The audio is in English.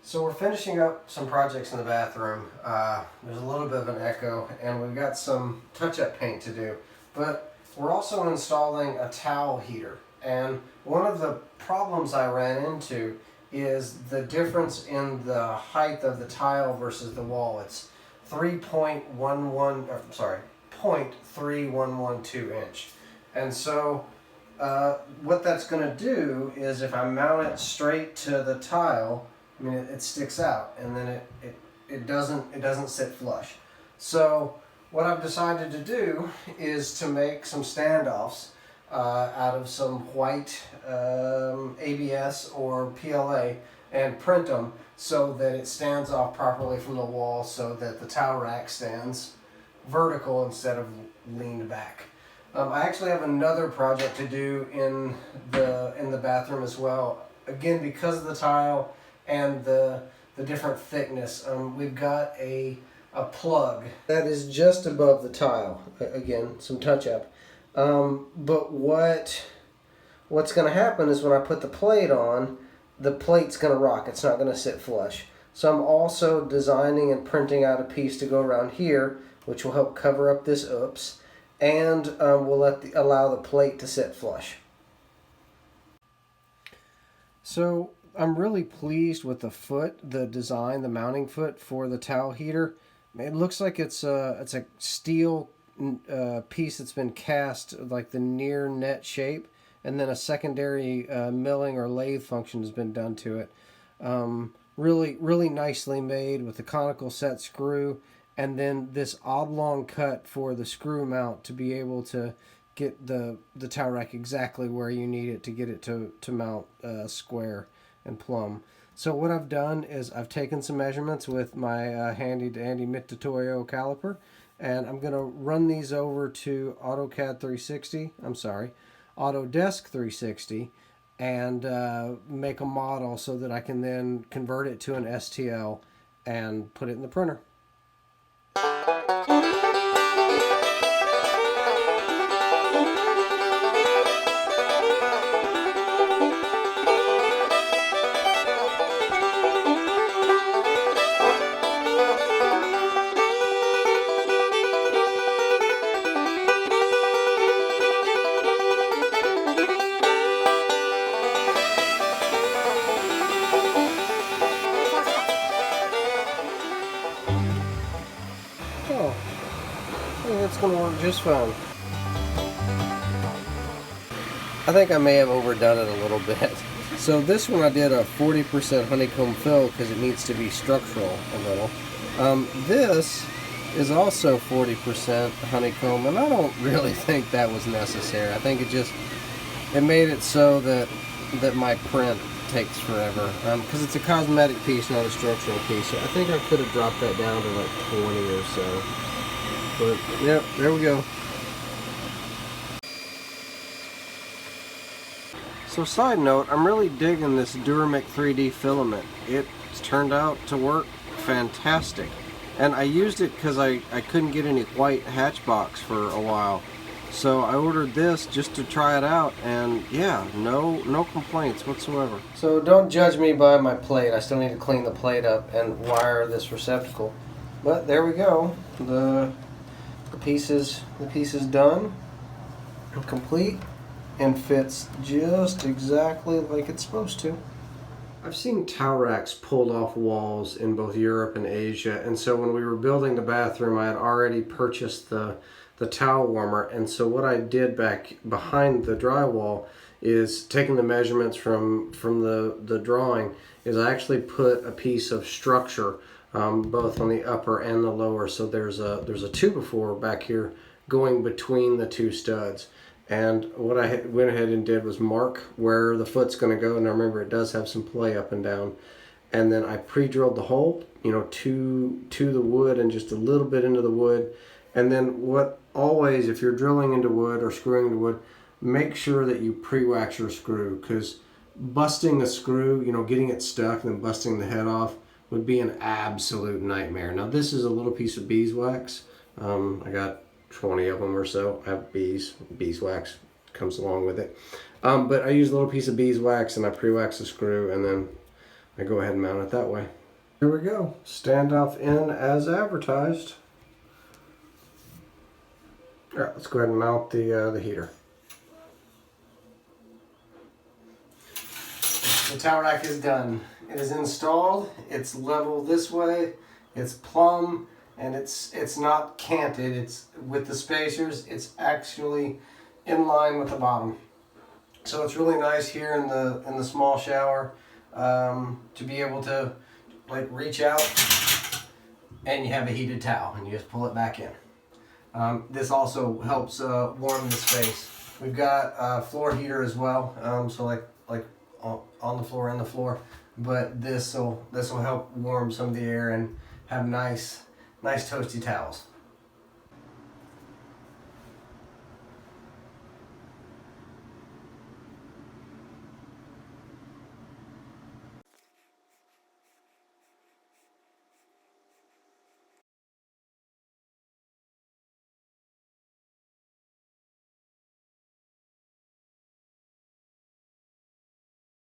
So we're finishing up some projects in the bathroom. There's a little bit of an echo and we've got some touch-up paint to do. But we're also installing a towel heater. And one of the problems I ran into is the difference in the height of the tile versus the wall. It's 0.3112 inch. And so what that's going to do is if I mount it straight to the tile, I mean, it sticks out, and then it doesn't sit flush. So what I've decided to do is to make some standoffs out of some white ABS or PLA and print them so that it stands off properly from the wall, so that the towel rack stands vertical instead of leaned back. I actually have another project to do in the bathroom as well. Again, because of the tile and the different thickness, we've got a plug that is just above the tile. Again, some touch-up. But what's going to happen is when I put the plate on, the plate's going to rock. It's not going to sit flush. So I'm also designing and printing out a piece to go around here, which will help cover up this oops, and will allow the plate to sit flush. So I'm really pleased with the foot, the design, the mounting foot for the towel heater. It looks like it's a steel piece that's been cast like the near net shape, and then a secondary milling or lathe function has been done to it. Really nicely made with the conical set screw, and then this oblong cut for the screw mount to be able to get the towel rack exactly where you need it to get it to mount square and plumb. So what I've done is I've taken some measurements with my handy dandy Mitutoyo caliper, and I'm going to run these over to Autodesk 360, and make a model so that I can then convert it to an STL and put it in the printer. Oh, I think it's going to work just fine. I think I may have overdone it a little bit. So this one I did a 40% honeycomb fill because it needs to be structural a little. This is also 40% honeycomb, and I don't really think that was necessary. I think it made it so that my print takes forever, because it's a cosmetic piece, not a structural piece. So I think I could have dropped that down to like 20 or so. But yeah, there we go. So side note, I'm really digging this Duramic 3D filament. It's turned out to work fantastic. And I used it because I couldn't get any white Hatchbox for a while. So I ordered this just to try it out, and yeah, no complaints whatsoever. So don't judge me by my plate. I still need to clean the plate up and wire this receptacle. But there we go. The piece is done, complete, and fits just exactly like it's supposed to. I've seen towel racks pulled off walls in both Europe and Asia, and so when we were building the bathroom, I had already purchased the towel warmer, and so what I did back behind the drywall is taking the measurements from the drawing, is I actually put a piece of structure both on the upper and the lower. So there's a 2x4 back here going between the two studs. And what I went ahead and did was mark where the foot's going to go. And remember, it does have some play up and down. And then I pre-drilled the hole, to the wood and just a little bit into the wood. And then always, if you're drilling into wood or screwing into wood, make sure that you pre-wax your screw, because busting a screw, getting it stuck and then busting the head off would be an absolute nightmare. Now this is a little piece of beeswax. I got 20 of them or so. I have beeswax comes along with it. But I use a little piece of beeswax and I pre-wax the screw, and then I go ahead and mount it that way. Here we go. Standoff in as advertised. All right, let's go ahead and mount the heater. The towel rack is done. It is installed. It's level this way. It's plumb, and it's not canted. It's with the spacers. It's actually in line with the bottom. So it's really nice here in the small shower to be able to like reach out and you have a heated towel and you just pull it back in. This also helps warm the space. We've got a floor heater as well, so like on the floor and the floor. But this will help warm some of the air and have nice toasty towels.